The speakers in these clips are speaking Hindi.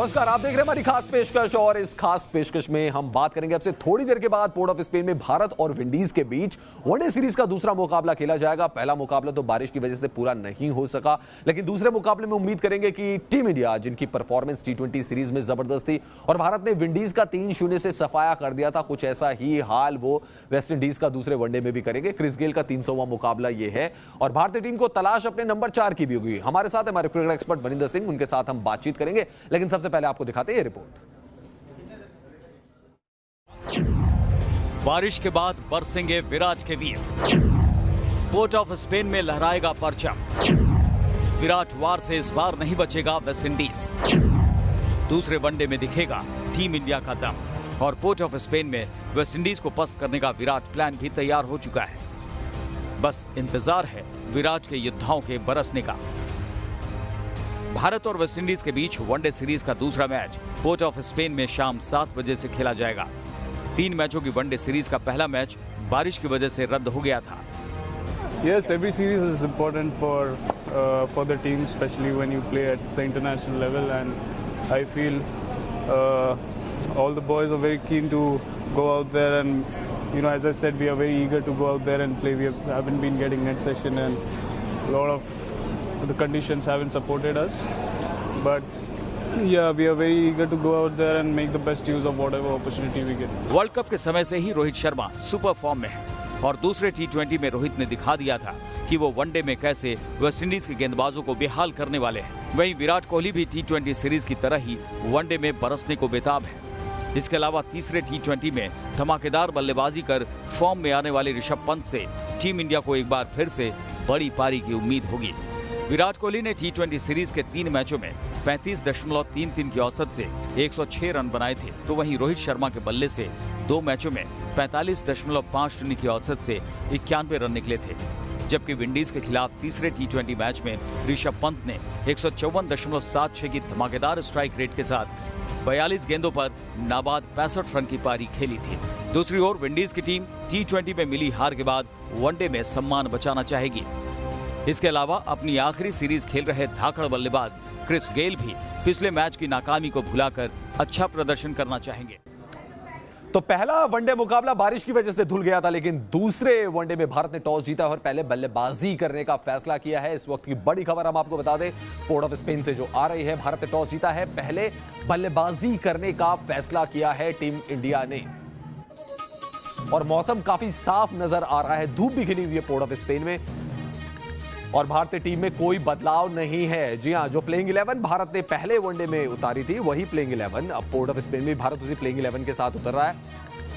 नमस्कार, आप देख रहे हैं हमारी खास पेशकश और इस खास पेशकश में हम बात करेंगे अब से थोड़ी देर के बाद पोर्ट ऑफ स्पेन में भारत और विंडीज के बीच वनडे सीरीज का दूसरा मुकाबला खेला जाएगा। पहला मुकाबला तो बारिश की वजह से पूरा नहीं हो सका, लेकिन दूसरे मुकाबले में उम्मीद करेंगे कि टीम इंडिया, जिनकी परफॉर्मेंस टी20 सीरीज में जबरदस्त थी और भारत ने विंडीज का 3-0 से सफाया कर दिया था, कुछ ऐसा ही हाल वो वेस्ट इंडीज का दूसरे वनडे में भी करेंगे। क्रिस गेल का 300वां मुकाबला ये है और भारतीय टीम को तलाश अपने नंबर 4 की भी होगी। हमारे साथ हमारे क्रिकेट एक्सपर्ट मनिंदर सिंह, उनके साथ हम बातचीत करेंगे, लेकिन सबसे पहले आपको दिखाते हैं ये रिपोर्ट। बारिश के बाद बरसेंगे विराट के वीर, पोर्ट ऑफ स्पेन में लहराएगा परचम। विराट वार से इस बार नहीं बचेगा वेस्ट इंडीज, दूसरे वनडे में दिखेगा टीम इंडिया का दम और पोर्ट ऑफ स्पेन में वेस्ट इंडीज को पस्त करने का विराट प्लान भी तैयार हो चुका है। बस इंतजार है विराट के योद्धाओं के बरसने का। भारत और वेस्ट इंडीज के बीच वनडे सीरीज का दूसरा मैच पोर्ट ऑफ स्पेन में शाम 7 बजे से खेला जाएगा। 3 मैचों की वनडे सीरीज का पहला मैच बारिश की वजह से रद्द हो गया था। Yes, every series is important for the team, especially when you play at the international level. And I feel all the boys are very keen to go out there, and as I said, we are very eager to go out there and play. We haven't been getting net session, and a lot of the conditions haven't supported us. But yeah, we are very eager to go out there and make the best use of whatever opportunity we get. World cup के समय से ही रोहित शर्मा सुपर फॉर्म में है और दूसरे टी20 में रोहित ने दिखा दिया था कि वो वनडे में कैसे वेस्ट इंडीज के गेंदबाजों को बेहाल करने वाले हैं। वहीं विराट कोहली भी टी20 सीरीज की तरह ही वनडे में बरसने को बेताब है। इसके अलावा तीसरे टी20 में धमाकेदार बल्लेबाजी कर फॉर्म में आने वाले ऋषभ पंत से टीम इंडिया को एक बार फिर से बड़ी पारी की उम्मीद होगी। विराट कोहली ने टी20 सीरीज के 3 मैचों में 35.33 की औसत से 106 रन बनाए थे, तो वहीं रोहित शर्मा के बल्ले से 2 मैचों में 45.50 की औसत से 91 रन निकले थे। जबकि विंडीज के खिलाफ तीसरे टी20 मैच में ऋषभ पंत ने 154.76 की धमाकेदार स्ट्राइक रेट के साथ 42 गेंदों पर नाबाद 65 रन की पारी खेली थी। दूसरी ओर विंडीज की टीम टी20 में मिली हार के बाद वनडे में सम्मान बचाना चाहेगी। इसके अलावा अपनी आखिरी सीरीज खेल रहे धाकड़ बल्लेबाज क्रिस गेल भी पिछले मैच की नाकामी को भुलाकर अच्छा प्रदर्शन करना चाहेंगे। तो पहला वनडे मुकाबला बारिश की वजह से धुल गया था, लेकिन दूसरे वनडे में भारत ने टॉस जीता और पहले बल्लेबाजी करने का फैसला किया है। इस वक्त की बड़ी खबर हम आपको बता दें, पोर्ट ऑफ स्पेन से जो आ रही है, भारत ने टॉस जीता है, पहले बल्लेबाजी करने का फैसला किया है टीम इंडिया ने। और मौसम काफी साफ नजर आ रहा है, धूप भी खिली हुई है पोर्ट ऑफ स्पेन में और भारतीय टीम में कोई बदलाव नहीं है। जी हां, जो प्लेइंग 11 भारत ने पहले वनडे में उतारी थी वही प्लेइंग 11 अब पोर्ट ऑफ स्पेन में भारत उसी प्लेइंग 11 के साथ उतर रहा है।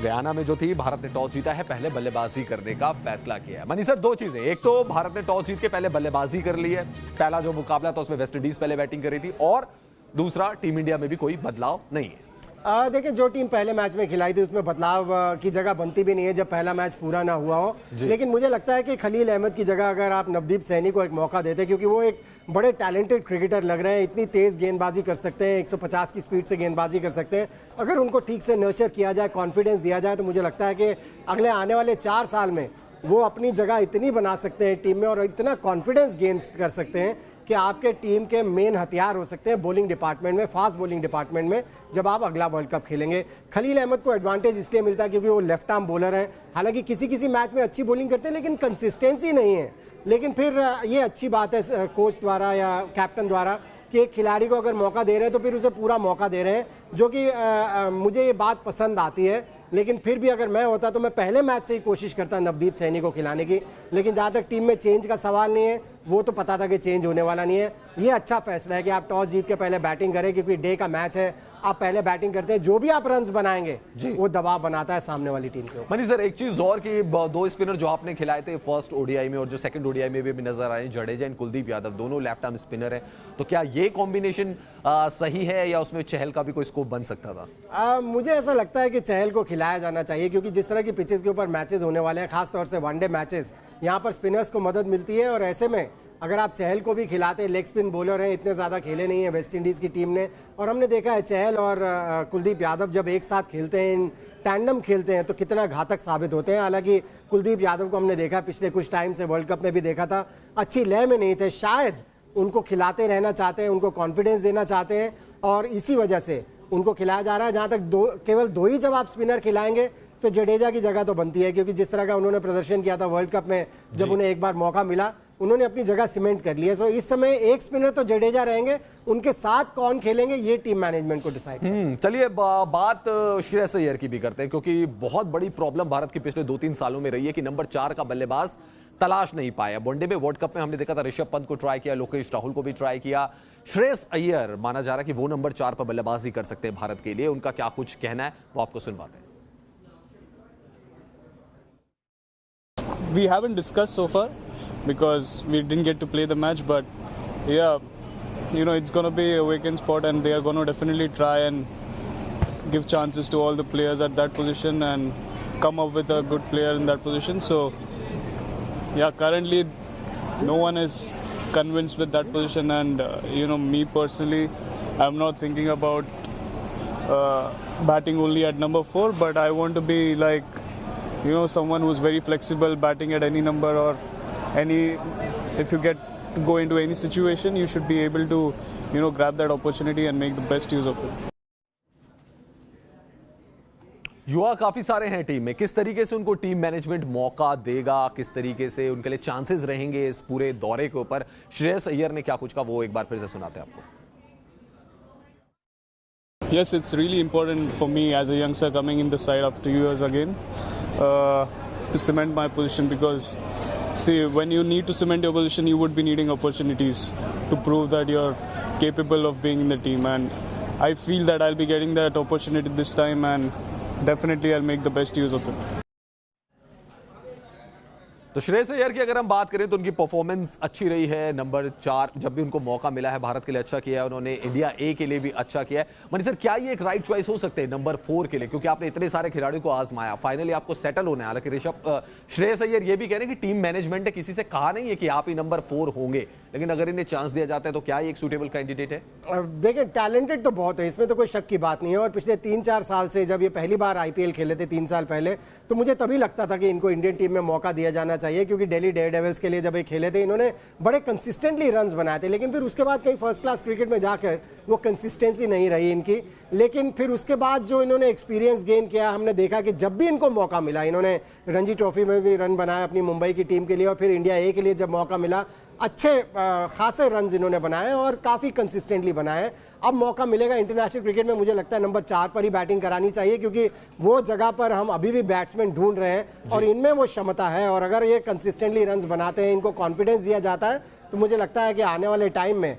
गयाना में जो थी, भारत ने टॉस जीता है, पहले बल्लेबाजी करने का फैसला किया है। मनी सर, 2 चीजें, एक तो भारत ने टॉस जीत के पहले बल्लेबाजी कर ली है, पहला जो मुकाबला था उसमें वेस्ट इंडीज पहले बैटिंग कर रही थी, और दूसरा टीम इंडिया में भी कोई बदलाव नहीं है। देखिए, जो टीम पहले मैच में खिलाई थी उसमें बदलाव की जगह बनती भी नहीं है जब पहला मैच पूरा ना हुआ हो। लेकिन मुझे लगता है कि खलील अहमद की जगह अगर आप नवदीप सैनी को एक मौका देते, क्योंकि वो एक बड़े टैलेंटेड क्रिकेटर लग रहे हैं, इतनी तेज गेंदबाजी कर सकते हैं, 150 की स्पीड से गेंदबाजी कर सकते हैं। अगर उनको ठीक से नर्चर किया जाए, कॉन्फिडेंस दिया जाए, तो मुझे लगता है कि अगले आने वाले 4 साल में वो अपनी जगह इतनी बना सकते हैं टीम में और इतना कॉन्फिडेंस गेन कर सकते हैं कि आपके टीम के मेन हथियार हो सकते हैं बॉलिंग डिपार्टमेंट में, फास्ट बॉलिंग डिपार्टमेंट में, जब आप अगला वर्ल्ड कप खेलेंगे। खलील अहमद को एडवांटेज इसलिए मिलता है क्योंकि वो लेफ्ट आर्म बॉलर हैं। हालांकि किसी मैच में अच्छी बॉलिंग करते हैं, लेकिन कंसिस्टेंसी नहीं है। लेकिन फिर ये अच्छी बात है कोच द्वारा या कैप्टन द्वारा कि एक खिलाड़ी को अगर मौका दे रहे हैं तो फिर उसे पूरा मौका दे रहे हैं, जो कि मुझे ये बात पसंद आती है। लेकिन फिर भी अगर मैं होता तो मैं पहले मैच से ही कोशिश करता नवदीप सैनी को खिलाने की। लेकिन जहाँ तक टीम में चेंज का सवाल नहीं है, वो तो पता था कि चेंज होने वाला नहीं है। ये अच्छा फैसला है कि आप टॉस जीत के पहले बैटिंग करें, क्योंकि डे का मैच है, आप पहले बैटिंग करते हैं, जो भी आप रन्स बनाएंगे वो दबाव बनाता है सामने वाली टीम के ऊपर। मनी सर, एक चीज और कि 2 स्पिनर जो आपने खिलाए थे फर्स्ट ओडीआई में और जो सेकंड ओडीआई में भी नजर आए, जडेजा एंड कुलदीप यादव, दोनों लेफ्ट आर्म स्पिनर है, तो क्या ये कॉम्बिनेशन सही है या उसमें चहल का भी कोई स्कोप बन सकता था? मुझे ऐसा लगता है कि चहल को खिलाया जाना चाहिए, क्योंकि जिस तरह की पिचेस के ऊपर मैचेस होने वाले हैं, खासतौर से वनडे मैचेस, यहाँ पर स्पिनर्स को मदद मिलती है। और ऐसे में अगर आप चहल को भी खिलाते, लेग स्पिन बॉलर हैं, इतने ज़्यादा खेले नहीं है वेस्ट इंडीज़ की टीम ने, और हमने देखा है चहल और कुलदीप यादव जब एक साथ खेलते हैं, टैंडम खेलते हैं, तो कितना घातक साबित होते हैं। हालांकि कुलदीप यादव को हमने देखा पिछले कुछ टाइम से, वर्ल्ड कप में भी देखा था, अच्छी लय में नहीं थे। शायद उनको खिलाते रहना चाहते हैं, उनको कॉन्फिडेंस देना चाहते हैं, और इसी वजह से उनको खिलाया जा रहा है। जहां तक केवल दो ही जब आप स्पिनर खिलाएंगे तो जडेजा की जगह तो बनती है, क्योंकि जिस तरह का उन्होंने प्रदर्शन किया था वर्ल्ड कप में, जब उन्हें एक बार मौका मिला उन्होंने अपनी जगह सीमेंट कर लिया। सो इस समय एक स्पिनर तो जडेजा रहेंगे, उनके साथ कौन खेलेंगे ये टीम मैनेजमेंट को डिसाइड। चलिए बात श्रेयस अय्यर की भी करते हैं, क्योंकि बहुत बड़ी प्रॉब्लम भारत की पिछले 2-3 सालों में रही है कि नंबर 4 का बल्लेबाज तलाश नहीं पाया। वनडे में वर्ल्ड कप में हमने देखा था ऋषभ पंत को ट्राई किया, लोकेश राहुल को भी ट्राई किया। श्रेयस अय्यर माना जा रहा है कि वो नंबर 4 पर बल्लेबाजी कर सकते हैं भारत के लिए। उनका क्या कुछ कहना है वो आपको सुनवाते हैं। We haven't discussed so far because we didn't get to play the match, but yeah, you know, it's going to be a vacant spot and they are going to definitely try and give chances to all the players at that position and come up with a good player in that position. So yeah, currently no one is convinced with that position, and you know, me personally, I'm not thinking about batting only at number 4, but I want to be like, you know, someone who's very flexible, batting at any number or any, if you go into any situation, you should be able to, you know, grab that opportunity and make the best use of it. युवा काफी सारे हैं टीम में, किस तरीके से उनको टीम मैनेजमेंट मौका देगा, किस तरीके से उनके लिए चांसेस रहेंगे इस पूरे दौरे के ऊपर, श्रेयस अय्यर ने क्या कुछ कहा वो एक बार फिर से सुनाते हैं आपको। Yes, it's really important for me as a youngster coming in the side after 2 years again to cement my position, because see, when you need to cement your position, you would be needing opportunities to prove that you're capable of being in the team, and I feel that I'll be getting that opportunity this time, and definitely I'll make the best use of it. तो श्रेयस अय्यर की अगर हम बात करें तो उनकी परफॉर्मेंस अच्छी रही है। नंबर 4 जब भी उनको मौका मिला है भारत के लिए अच्छा किया है उन्होंने, इंडिया ए के लिए भी अच्छा किया है। मनी सर, क्या ये एक राइट चॉइस हो सकते हैं नंबर 4 के लिए, क्योंकि आपने इतने सारे खिलाड़ियों को आजमाया, फाइनली आपको सेटल होना है। हालांकि श्रेयस अय्यर ये भी कह रहे हैं कि टीम मैनेजमेंट ने किसी से कहा नहीं है कि आप ही नंबर 4 होंगे, लेकिन अगर इन्हें चांस दिया जाता है तो क्या ये एक सूटेबल कैंडिडेट है? देखिए, टैलेंटेड तो बहुत है, इसमें तो कोई शक की बात नहीं है। और पिछले 3-4 साल से जब ये पहली बार आईपीएल खेले थे 3 साल पहले, तो मुझे तभी लगता था कि इनको इंडियन टीम में मौका दिया जाना चाहिए, क्योंकि दिल्ली डेयरडेविल्स के लिए जब ये खेले थे इन्होंने बड़े कंसिस्टेंटली रन्स बनाए थे। लेकिन फिर उसके बाद कहीं फर्स्ट क्लास क्रिकेट में जाकर वो कंसिस्टेंसी नहीं रही इनकी। लेकिन फिर उसके बाद जो इन्होंने एक्सपीरियंस गेन किया, हमने देखा कि जब भी इनको मौका मिला, इन्होंने रणजी ट्रॉफी में भी रन बनाया अपनी मुंबई की टीम के लिए, और फिर इंडिया ए के लिए जब मौका मिला अच्छे खासे रन्स इन्होंने बनाए और काफ़ी कंसिस्टेंटली बनाए। अब मौका मिलेगा इंटरनेशनल क्रिकेट में, मुझे लगता है नंबर 4 पर ही बैटिंग करानी चाहिए, क्योंकि वो जगह पर हम अभी भी बैट्समैन ढूंढ रहे हैं और इनमें वो क्षमता है। और अगर ये कंसिस्टेंटली रन्स बनाते हैं, इनको कॉन्फिडेंस दिया जाता है, तो मुझे लगता है कि आने वाले टाइम में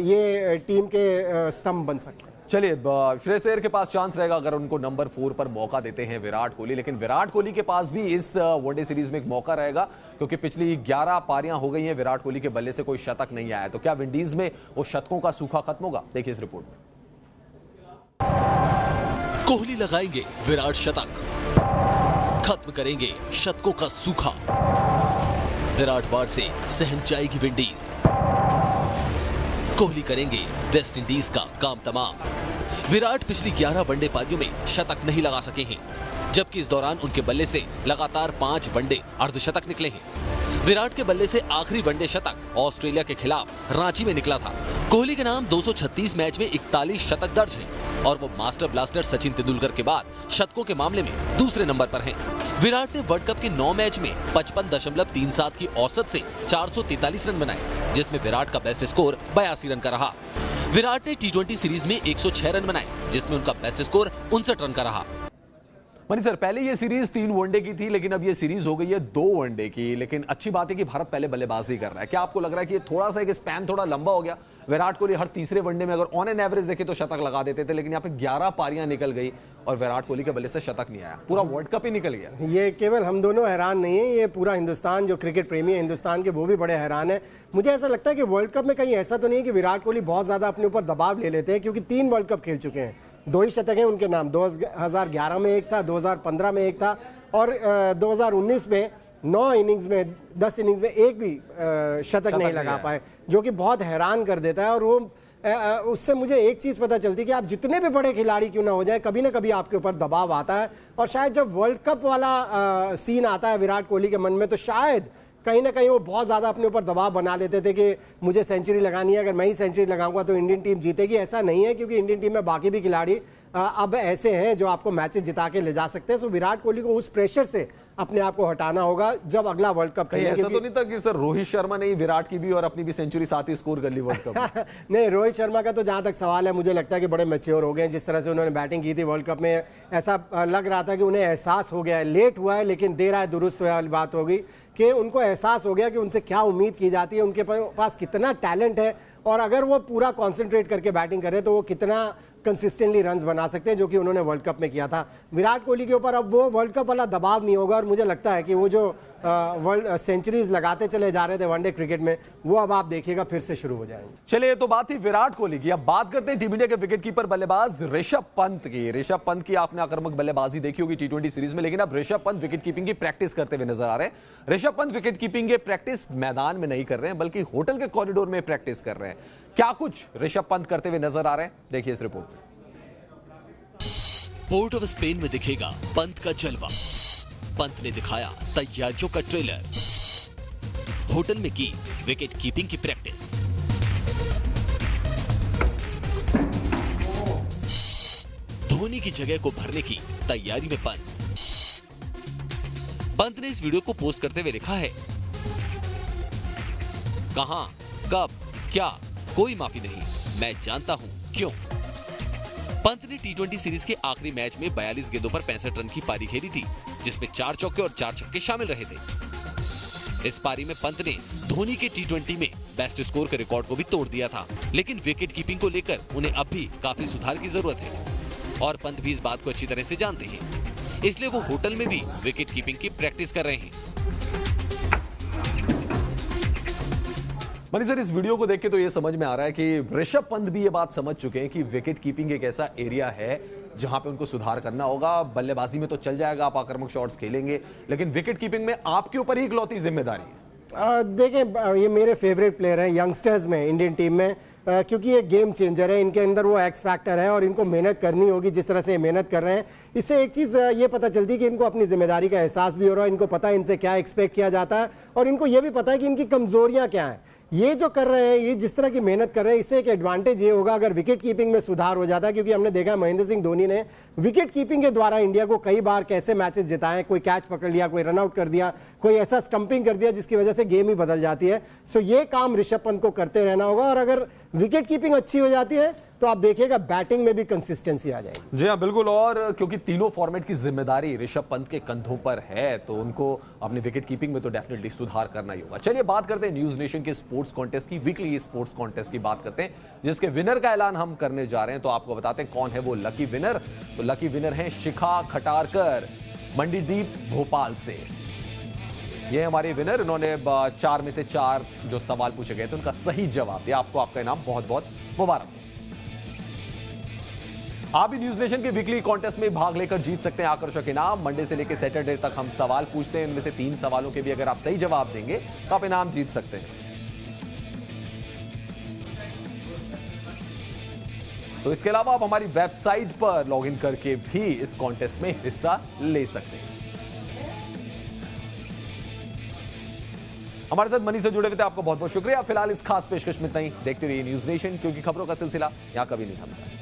ये टीम के स्तंभ बन सकते हैं। चलिए, श्रेयस अय्यर के पास चांस रहेगा अगर उनको नंबर 4 पर मौका देते हैं विराट कोहली, लेकिन विराट कोहली के पास भी इस वनडे सीरीज में एक मौका रहेगा, क्योंकि पिछली 11 पारियां हो गई हैं, विराट कोहली के बल्ले से कोई शतक नहीं आया। तो क्या विंडीज में वो शतकों का सूखा खत्म होगा? देखिए इस रिपोर्ट में। कोहली लगाएंगे विराट शतक, खत्म करेंगे शतकों का सूखा, विराट बार से सहम जाएगी विंडीज, कोहली करेंगे वेस्ट इंडीज का काम तमाम। विराट पिछली 11 वनडे पारियों में शतक नहीं लगा सके हैं, जबकि इस दौरान उनके बल्ले से लगातार 5 वनडे अर्धशतक निकले हैं। विराट के बल्ले से आखिरी वनडे शतक ऑस्ट्रेलिया के खिलाफ रांची में निकला था। कोहली के नाम 236 मैच में 41 शतक दर्ज हैं और वो मास्टर ब्लास्टर सचिन तेंदुलकर के बाद शतकों के मामले में दूसरे नंबर पर हैं। विराट ने वर्ल्ड कप के 9 मैच में 55.37 की औसत से 443 रन बनाए, जिसमें विराट का बेस्ट स्कोर 82 रन का रहा। विराट ने टी20 सीरीज में 106 रन बनाए, जिसमें उनका बेस्ट स्कोर 59 रन का रहा। मनी सर, पहले ये सीरीज 3 वनडे की थी, लेकिन अब ये सीरीज हो गई है 2 वनडे की। लेकिन अच्छी बात है कि भारत पहले बल्लेबाजी कर रहा है। क्या आपको लग रहा है कि ये थोड़ा सा एक स्पैन थोड़ा लंबा हो गया? विराट कोहली हर तीसरे वनडे में अगर ऑन एन एवरेज देखे तो शतक लगा देते थे, लेकिन यहाँ पे 11 पारियां निकल गई और विराट कोहली के बल्ले से शतक नहीं आया, पूरा वर्ल्ड कप ही निकल गया। ये केवल हम दोनों हैरान नहीं है, ये पूरा हिंदुस्तान, जो क्रिकेट प्रेमी है हिंदुस्तान के, वो भी बड़े हैरान है। मुझे ऐसा लगता है कि वर्ल्ड कप में कहीं ऐसा तो नहीं है कि विराट कोहली बहुत ज्यादा अपने ऊपर दबाव ले लेते हैं, क्योंकि 3 वर्ल्ड कप खेल चुके हैं, 2 ही शतक हैं उनके नाम। 2011 में एक था, 2015 में एक था, और 2019 में 9 इनिंग्स में 10 इनिंग्स में एक भी शतक नहीं लगा पाए, जो कि बहुत हैरान कर देता है। और वो उससे मुझे एक चीज पता चलती है कि आप जितने भी बड़े खिलाड़ी क्यों ना हो जाए, कभी ना कभी आपके ऊपर दबाव आता है। और शायद जब वर्ल्ड कप वाला सीन आता है विराट कोहली के मन में, तो शायद कहीं ना कहीं वो बहुत ज़्यादा अपने ऊपर दबाव बना लेते थे कि मुझे सेंचुरी लगानी है, अगर मैं ही सेंचुरी लगाऊंगा तो इंडियन टीम जीतेगी। ऐसा नहीं है, क्योंकि इंडियन टीम में बाकी भी खिलाड़ी अब ऐसे हैं जो आपको मैचेस जिता के ले जा सकते हैं। सो विराट कोहली को उस प्रेशर से अपने आप को हटाना होगा जब अगला वर्ल्ड कप कहीं ऐसा तो नहीं था कि सर रोहित शर्मा ने विराट की भी और अपनी भी सेंचुरी साथ ही स्कोर कर ली वर्ल्ड कप? नहीं, रोहित शर्मा का तो जहां तक सवाल है, मुझे लगता है कि बड़े मैच्योर हो गए। जिस तरह से उन्होंने बैटिंग की थी वर्ल्ड कप में, ऐसा लग रहा था कि उन्हें एहसास हो गया है, लेट हुआ है लेकिन देर आए दुरुस्त हुआ वाली बात होगी कि उनको एहसास हो गया कि उनसे क्या उम्मीद की जाती है, उनके पास कितना टैलेंट है, और अगर वो पूरा कॉन्सेंट्रेट करके बैटिंग करें तो वो कितना कंसिस्टेंटली रन्स बना सकते हैं, जो कि उन्होंने वर्ल्ड कप में किया था। विराट कोहली के ऊपर अब वो वर्ल्ड कप वाला दबाव नहीं होगा, और मुझे लगता है कि वो जो वर्ल्ड सेंचुरीज लगाते चले जा रहे थे वनडे क्रिकेट में, वो अब आप देखिएगा फिर से शुरू हो जाएंगे। चलिए, तो बात थी विराट कोहली की। अब बात करते हैं टीम इंडिया के विकेटकीपर बल्लेबाज ऋषभ पंत की। ऋषभ पंत की आपने आक्रामक बल्लेबाजी देखी होगी T20 सीरीज में, लेकिन अब ऋषभ पंत विकेट कीपिंग की प्रैक्टिस करते हुए नजर आ रहे हैं। ऋषभ पंत विकेट कीपिंग के प्रैक्टिस मैदान में नहीं कर रहे हैं, बल्कि होटल के कॉरिडोर में प्रैक्टिस कर रहे हैं। क्या कुछ ऋषभ पंत करते हुए नजर आ रहे हैं, देखिए इस रिपोर्ट में। पोर्ट ऑफ स्पेन में दिखेगा पंत का जलवा। पंत ने दिखाया तैयारियों का ट्रेलर। होटल में की विकेट कीपिंग की प्रैक्टिस। धोनी की जगह को भरने की तैयारी में पंत। पंत ने इस वीडियो को पोस्ट करते हुए लिखा है, कहां, कब, क्या, कोई माफी नहीं, मैं जानता हूं क्यों। पंत ने T20 सीरीज के आखिरी मैच में 42 गेंदों पर 65 रन की पारी खेली थी, जिसमें 4 चौके और 4 छक्के शामिल रहे थे। इस पारी में पंत ने धोनी के T20 में बेस्ट स्कोर के रिकॉर्ड को भी तोड़ दिया था, लेकिन विकेट कीपिंग को लेकर उन्हें अब भी काफी सुधार की जरूरत है, और पंत भी इस बात को अच्छी तरह से जानते हैं। इसलिए वो होटल में भी विकेट कीपिंग की प्रैक्टिस कर रहे हैं। मनी सर, इस वीडियो को देख के तो ये समझ में आ रहा है कि ऋषभ पंत भी ये बात समझ चुके हैं कि विकेट कीपिंग एक ऐसा एरिया है जहां पे उनको सुधार करना होगा। बल्लेबाजी में तो चल जाएगा, आप आक्रामक शॉट्स खेलेंगे, लेकिन विकेट कीपिंग में आपके ऊपर ही इकलौती जिम्मेदारी है। देखें, ये मेरे फेवरेट प्लेयर हैं यंगस्टर्स में इंडियन टीम में, क्योंकि ये गेम चेंजर है। इनके अंदर वो एक्स फैक्टर है और इनको मेहनत करनी होगी। जिस तरह से मेहनत कर रहे हैं, इससे एक चीज़ ये पता चलती है कि इनको अपनी जिम्मेदारी का एहसास भी हो रहा है, इनको पता है इनसे क्या एक्सपेक्ट किया जाता है, और इनको ये भी पता है कि इनकी कमजोरियां क्या हैं। ये जो कर रहे हैं, ये जिस तरह की मेहनत कर रहे हैं, इससे एक एडवांटेज ये होगा अगर विकेट कीपिंग में सुधार हो जाता है, क्योंकि हमने देखा महेंद्र सिंह धोनी ने विकेट कीपिंग के द्वारा इंडिया को कई बार कैसे मैचेस जिताए। कोई कैच पकड़ लिया, कोई रनआउट कर दिया, कोई ऐसा स्टंपिंग कर दिया जिसकी वजह से गेम ही बदल जाती है। सो ये काम ऋषभ पंत को करते रहना होगा, और अगर विकेट कीपिंग अच्छी हो जाती है तो आप देखिएगा बैटिंग में भी कंसिस्टेंसी आ जाएगी। जी हाँ, बिल्कुल। और क्योंकि तीनों फॉर्मेट की जिम्मेदारी ऋषभ पंत के कंधों पर है, तो उनको अपनी विकेट कीपिंग में तो डेफिनेटली सुधार करना ही होगा। चलिए बात करते हैं न्यूज नेशन के स्पोर्ट्स कॉन्टेस्ट की, वीकली स्पोर्ट्स कॉन्टेस्ट की बात करते हैं, जिसके विनर का ऐलान हम करने जा रहे हैं। तो आपको बताते हैं कौन है वो लकी विनर। तो लकी विनर है शिखा खटारकर, मंडीदीप भोपाल से। ये हमारे विनर, इन्होंने 4 में से 4 जो सवाल पूछे गए थे उनका सही जवाब दिया। आपको आपका इनाम बहुत बहुत मुबारक। आप भी न्यूज नेशन के वीकली कॉन्टेस्ट में भाग लेकर जीत सकते हैं आकर्षक इनाम। मंडे से लेकर सैटरडे तक हम सवाल पूछते हैं, इनमें से 3 सवालों के भी अगर आप सही जवाब देंगे तो आप इनाम जीत सकते हैं। तो इसके अलावा आप हमारी वेबसाइट पर लॉगिन करके भी इस कॉन्टेस्ट में हिस्सा ले सकते हैं। हमारे साथ मनी से जुड़े हुए थे, आपको बहुत बहुत शुक्रिया। फिलहाल इस खास पेशकश में इतना ही। देखते रहिए न्यूज नेशन, क्योंकि खबरों का सिलसिला यहां कभी नहीं थमता।